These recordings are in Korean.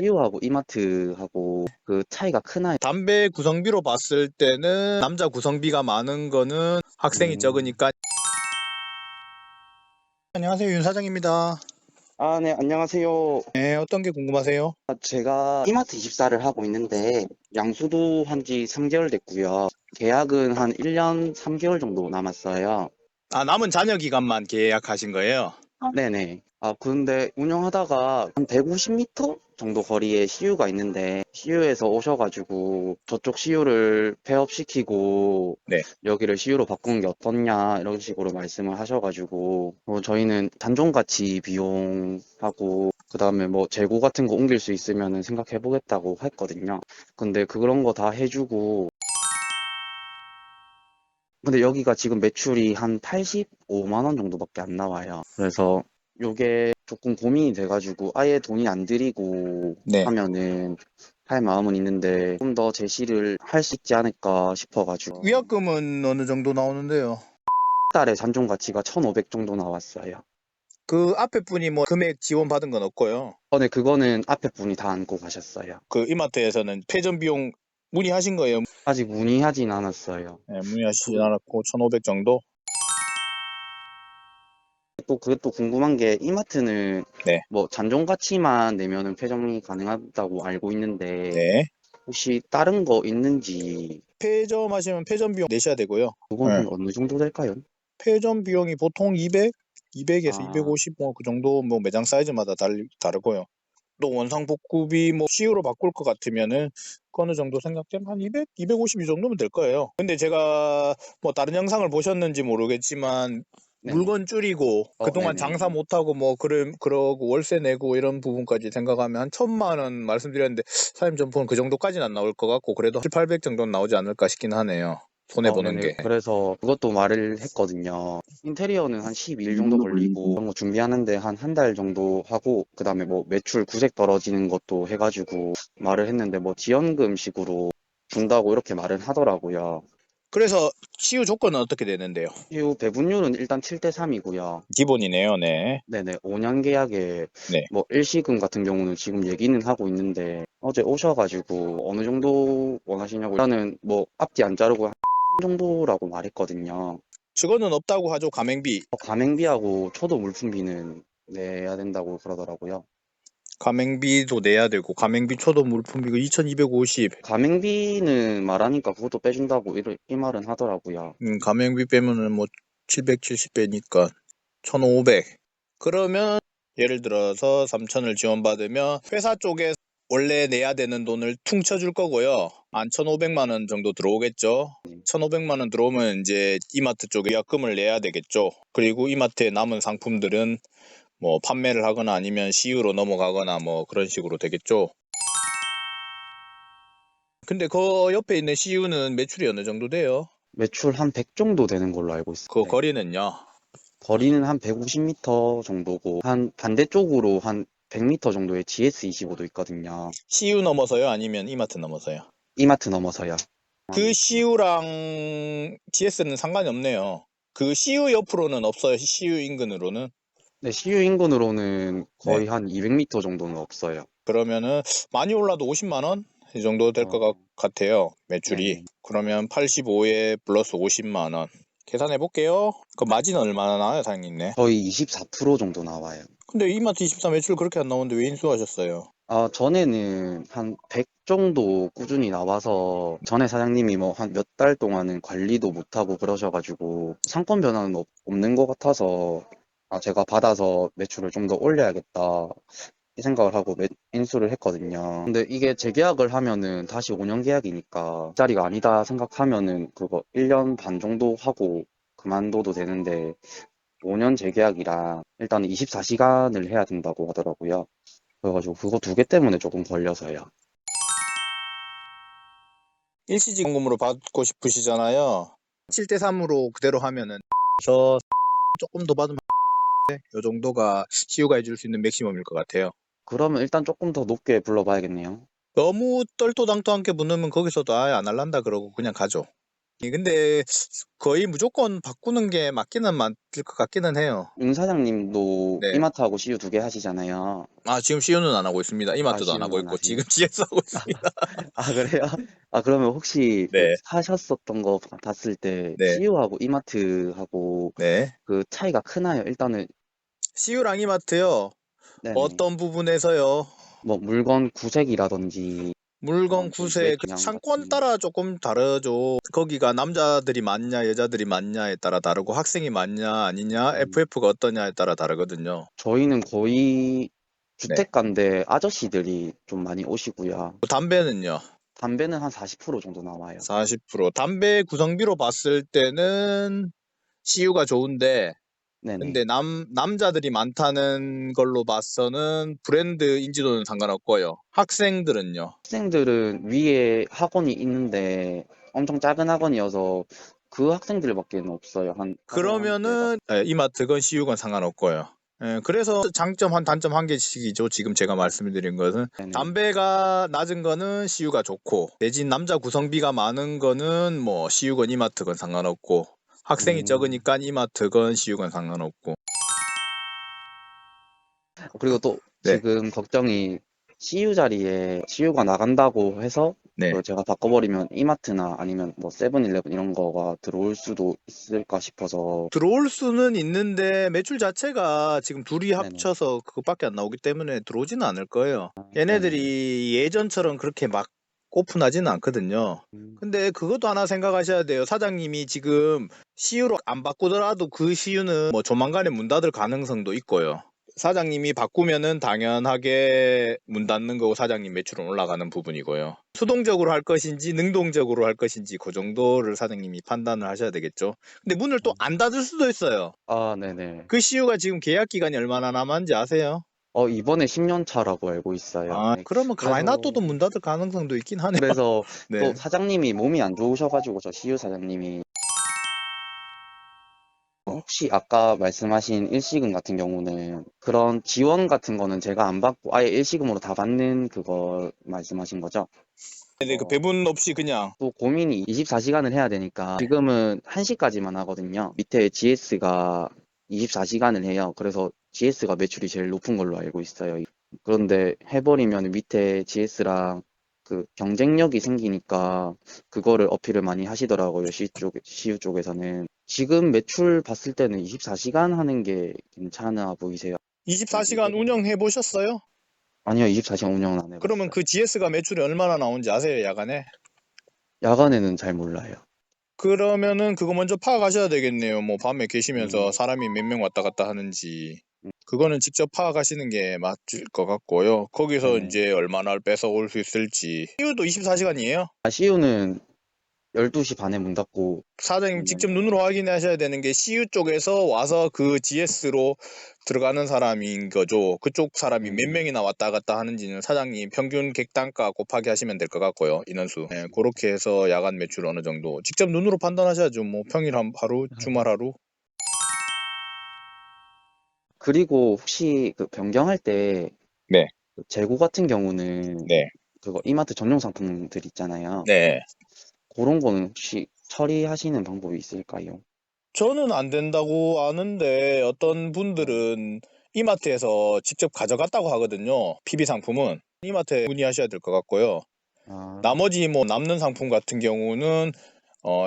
CU하고 이마트하고 그 차이가 크나요? 담배 구성비로 봤을 때는 남자 구성비가 많은 거는 학생이 음. 적으니까. 안녕하세요, 윤 사장입니다. 아, 네, 안녕하세요. 네, 어떤 게 궁금하세요? 제가 이마트 24를 하고 있는데 양수도 한지 3개월 됐고요. 계약은 한 1년 3개월 정도 남았어요. 아, 남은 잔여 기간만 계약하신 거예요? 네네. 아, 근데 운영하다가 한 150m 정도 거리에 CU가 있는데 CU에서 오셔가지고 저쪽 CU를 폐업시키고 네. 여기를 CU로 바꾸는 게 어떻냐 이런 식으로 말씀을 하셔가지고 저희는 단종가치 비용하고 그다음에 뭐 재고 같은 거 옮길 수 있으면은 생각해 보겠다고 했거든요. 근데 그런 거 다 해주고 근데 여기가 지금 매출이 한 85만 원 정도밖에 안 나와요. 그래서 요게 조금 고민이 돼가지고 아예 돈이 안 들이고 네. 하면은 할 마음은 있는데 좀 더 제시를 할 수 있지 않을까 싶어가지고 위약금은 어느 정도 나오는데요? 달에 잔존 가치가 1,500 정도 나왔어요. 그 앞에 분이 뭐 금액 지원 받은 건 없고요. 네, 그거는 앞에 분이 다 안고 가셨어요. 그 이마트에서는 폐점 비용 문의하신 거예요? 아직 문의하진 않았어요. 네, 문의하시지 그, 않았고 1,500 정도? 또 그게 또 궁금한 게 이마트는 네. 뭐 잔존 가치만 내면은 폐점이 가능하다고 알고 있는데 네. 혹시 다른 거 있는지 폐점하시면 폐점 비용 내셔야 되고요. 그건 네. 한 어느 정도 될까요? 폐점 비용이 보통 200에서 아, 250 뭐 그 정도, 뭐 매장 사이즈마다 다르고요. 또 원상복구비 뭐 CU로 바꿀 것 같으면은 그 어느 정도 생각되면 한 200, 250 이 정도면 될 거예요. 근데 제가 뭐 다른 영상을 보셨는지 모르겠지만 네네. 물건 줄이고 그동안 장사 네네네. 못하고 뭐 그러고 월세 내고 이런 부분까지 생각하면 한 1,000만 원 말씀드렸는데 사장님 전 보는 그 정도까지는 안 나올 것 같고 그래도 7, 800 정도는 나오지 않을까 싶긴 하네요. 손해보는 네네. 게. 그래서 그것도 말을 했거든요. 인테리어는 한 12일 정도 걸리고, 그런 거 준비하는데 한 한 달 정도 하고, 그 다음에 뭐 매출 구색 떨어지는 것도 해가지고 말을 했는데 뭐 지원금식으로 준다고 이렇게 말은 하더라고요. 그래서 CU 조건은 어떻게 되는데요? 이후 배분율은 일단 7대 3이고요. 기본이네요. 네. 네네. 5년 계약에 네. 뭐 일시금 같은 경우는 지금 얘기는 하고 있는데 어제 오셔가지고 어느 정도 원하시냐고 일단은 뭐 앞뒤 안 자르고 한 정도라고 말했거든요. 그거는 없다고 하죠. 가맹비. 가맹비하고 초도 물품비는 내야 된다고 그러더라고요. 가맹비도 내야 되고 가맹비 초도 물품비가 2,250. 가맹비는 말하니까 그것도 빼준다고 이 말은 하더라고요. 가맹비 빼면은 뭐 770 빼니까 1,500. 그러면 예를 들어서 3,000을 지원받으면 회사 쪽에 원래 내야 되는 돈을 퉁쳐줄 거고요. 한 1,500만 원 정도 들어오겠죠. 1,500만 원 들어오면 이제 이마트 쪽에 위약금을 내야 되겠죠. 그리고 이마트에 남은 상품들은 뭐 판매를 하거나 아니면 CU로 넘어가거나 뭐 그런 식으로 되겠죠. 근데 그 옆에 있는 CU는 매출이 어느 정도 돼요? 매출 한 100 정도 되는 걸로 알고 있어요. 그 네. 거리는요? 거리는 한 150m 정도고 한 반대쪽으로 한 100m 정도의 GS25도 있거든요. CU 넘어서요? 아니면 이마트 넘어서요? 이마트 넘어서요. 그 CU랑 GS는 상관이 없네요. 그 CU 옆으로는 없어요. CU 인근으로는. 네, CU 인근으로는 네. 거의 한 200m 정도는 없어요. 그러면은 많이 올라도 50만 원? 이 정도 될 것 어, 같아요. 매출이. 네네. 그러면 85에 플러스 50만 원. 계산해 볼게요. 그 마진 얼마나 나와요, 사장님네? 거의 24% 정도 나와요. 근데 이마트 24 매출 그렇게 안 나오는데 왜 인수하셨어요? 아, 전에는 한 100 정도 꾸준히 나와서 전에 사장님이 뭐 한 몇 달 동안은 관리도 못하고 그러셔가지고 상권 변화는 없는 것 같아서 아, 제가 받아서 매출을 좀 더 올려야겠다 이 생각을 하고 인수를 했거든요. 근데 이게 재계약을 하면은 다시 5년 계약이니까 그 자리가 아니다 생각하면은 그거 1년 반 정도 하고 그만둬도 되는데 5년 재계약이라 일단 24시간을 해야 된다고 하더라고요. 그래가지고 그거 두 개 때문에 조금 걸려서요. 일시지원금으로 받고 싶으시잖아요. 7대 3으로 그대로 하면은 저 조금 더 받으면 요 정도가 CU가 해줄 수 있는 맥시멈일 것 같아요. 그러면 일단 조금 더 높게 불러봐야겠네요. 너무 떨토당토하게 붙으면 거기서도 아예 안 할란다 그러고 그냥 가죠. 근데 거의 무조건 바꾸는 게 맞기는 맞을 것 같기는 해요. 임 사장님도 네. 이마트하고 CU 두 개 하시잖아요. 지금 CU는 안 하고 있습니다. 아, 이마트도 안 CU는 하고 안 있고 하세요? 지금 GS 하고 있습니다. 아, 그래요? 아, 그러면 혹시 그 네. 사셨었던 거 봤을 때 네. CU하고 이마트하고 네. 그 차이가 크나요? 일단은. CU랑 이마트요. 네네. 어떤 부분에서요? 뭐 물건 구색이라든지 물건 그런 좀 매출 구세, 그 양 상권 같은. 따라 조금 다르죠. 거기가 남자들이 많냐, 여자들이 많냐에 따라 다르고, 학생이 많냐, 아니냐, 음, FF가 어떠냐에 따라 다르거든요. 저희는 거의 네. 주택가인데 아저씨들이 좀 많이 오시고요. 담배는요? 담배는 한 40% 정도 나와요. 40%. 담배 구성비로 봤을 때는 CU가 좋은데, 네네. 근데 남자들이 많다는 걸로 봐서는 브랜드 인지도는 상관없고요. 학생들은요? 학생들은 위에 학원이 있는데 엄청 작은 학원이어서 그 학생들밖에 없어요. 한 학원 한 대가. 그러면은 이마트건 CU건 상관없고요. 그래서 장점 한 단점 한 개씩이죠. 지금 제가 말씀드린 것은 네네. 담배가 낮은 거는 CU가 좋고 대신 남자 구성비가 많은 거는 뭐 CU건 이마트건 상관없고 학생이 음. 적으니까 이마트건 CU건 상관없고. 그리고 또 네, 지금 걱정이 CU 자리에 CU가 나간다고 해서 네. 그 제가 바꿔버리면 이마트나 아니면 뭐 세븐일레븐 이런 거가 들어올 수도 있을까 싶어서. 들어올 수는 있는데 매출 자체가 지금 둘이 네네. 합쳐서 그것밖에 안 나오기 때문에 들어오지는 않을 거예요. 네네. 얘네들이 예전처럼 그렇게 막 오픈하지는 않거든요. 음. 근데 그것도 하나 생각하셔야 돼요. 사장님이 지금 CU로 안 바꾸더라도 그 CU는 뭐 조만간에 문 닫을 가능성도 있고요. 사장님이 바꾸면은 당연하게 문 닫는 거고 사장님 매출은 올라가는 부분이고요. 수동적으로 할 것인지 능동적으로 할 것인지 그 정도를 사장님이 판단을 하셔야 되겠죠. 근데 문을 또 안 닫을 수도 있어요. 아, 네네. 그 CU가 지금 계약 기간이 얼마나 남았는지 아세요? 이번에 10년 차라고 알고 있어요. 네. 그러면 가만히 그래서 놔둬도 문 닫을 가능성도 있긴 하네요. 그래서 또 네. 사장님이 몸이 안 좋으셔가지고 저 CU 사장님이 혹시 아까 말씀하신 일시금 같은 경우는 그런 지원 같은 거는 제가 안 받고 아예 일시금으로 다 받는 그거 말씀하신 거죠? 근데 그 어, 배분 없이 그냥 또 고민이 24시간을 해야 되니까 지금은 1시까지만 하거든요. 밑에 GS가 24시간을 해요. 그래서 GS가 매출이 제일 높은 걸로 알고 있어요. 그런데 해버리면 밑에 GS랑 그 경쟁력이 생기니까 그거를 어필을 많이 하시더라고요. CU 쪽에서는. 지금 매출 봤을 때는 24시간 하는 게 괜찮아 보이세요? 24시간 운영해 보셨어요? 아니요, 24시간 운영은 안 그러면 해봤어요. 그 GS가 매출이 얼마나 나오는지 아세요, 야간에? 야간에는 잘 몰라요. 그러면은 그거 먼저 파악하셔야 되겠네요. 뭐 밤에 계시면서 음, 사람이 몇 명 왔다 갔다 하는지. 음, 그거는 직접 파악하시는 게 맞을 것 같고요. 거기서 네네. 이제 얼마나 뺏어올 수 있을지. CU도 24시간이에요? CU는 12시 반에 문 닫고 사장님 문 직접 여는 거죠. 눈으로 확인하셔야 되는 게 CU 쪽에서 와서 그 GS로 들어가는 사람인 거죠. 그쪽 사람이 몇 음, 명이나 왔다 갔다 하는지는 사장님 평균 객단가 곱하기 하시면 될 것 같고요. 인원수. 네, 그렇게 해서 야간 매출 어느 정도 직접 눈으로 판단하셔야죠. 뭐 평일 하루, 주말 하루. 그리고 혹시 그 변경할 때그 네, 재고 같은 경우는 네, 그거 이마트 전용 상품들 있잖아요. 네. 그런 거는 혹시 처리하시는 방법이 있을까요? 저는 안 된다고 아는데 어떤 네. 분들은 이마트에서 직접 가져갔다고 하거든요. PB 상품은. 이마트에 문의하셔야 될 것 같고요. 아, 나머지 뭐 남는 상품 같은 경우는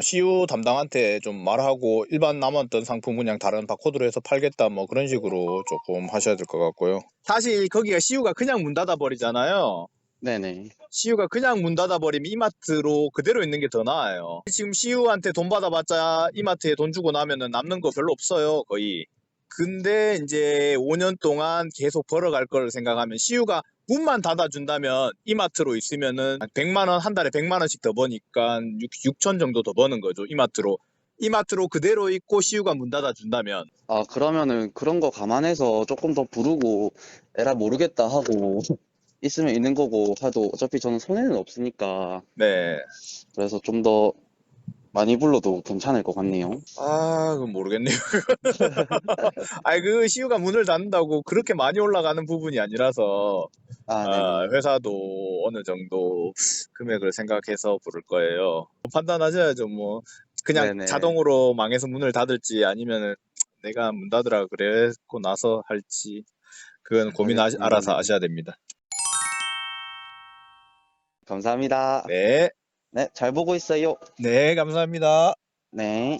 CU 담당한테 좀 말하고 일반 남았던 상품 그냥 다른 바코드로 해서 팔겠다 뭐 그런 식으로 조금 하셔야 될 것 같고요. 사실 거기가 CU가 그냥 문 닫아 버리잖아요. 네네. CU가 그냥 문 닫아 버리면 이마트로 그대로 있는 게 더 나아요. 지금 CU한테 돈 받아봤자 이마트에 돈 주고 나면은 남는 거 별로 없어요, 거의. 근데 이제 5년 동안 계속 벌어갈 걸 생각하면 CU가 문만 닫아준다면 이마트로 있으면은 100만 원, 한 달에 100만 원씩 더 버니까 6천 정도 더 버는 거죠, 이마트로. 이마트로 그대로 있고 CU가 문 닫아준다면. 아, 그러면은 그런 거 감안해서 조금 더 부르고 에라 모르겠다 하고 있으면 있는 거고 하도 어차피 저는 손해는 없으니까 네. 그래서 좀 더 많이 불러도 괜찮을 것 같네요. 그건 모르겠네요. 그 CU가 문을 닫는다고 그렇게 많이 올라가는 부분이 아니라서 아, 네네. 회사도 어느 정도 금액을 생각해서 부를 거예요. 판단하셔야죠. 뭐 그냥 네네. 자동으로 망해서 문을 닫을지 아니면 내가 문 닫으라 그랬고 나서 할지 그건 알겠습니다. 알아서 네. 아셔야 됩니다. 감사합니다. 네, 네, 잘 보고 있어요. 네, 감사합니다. 네.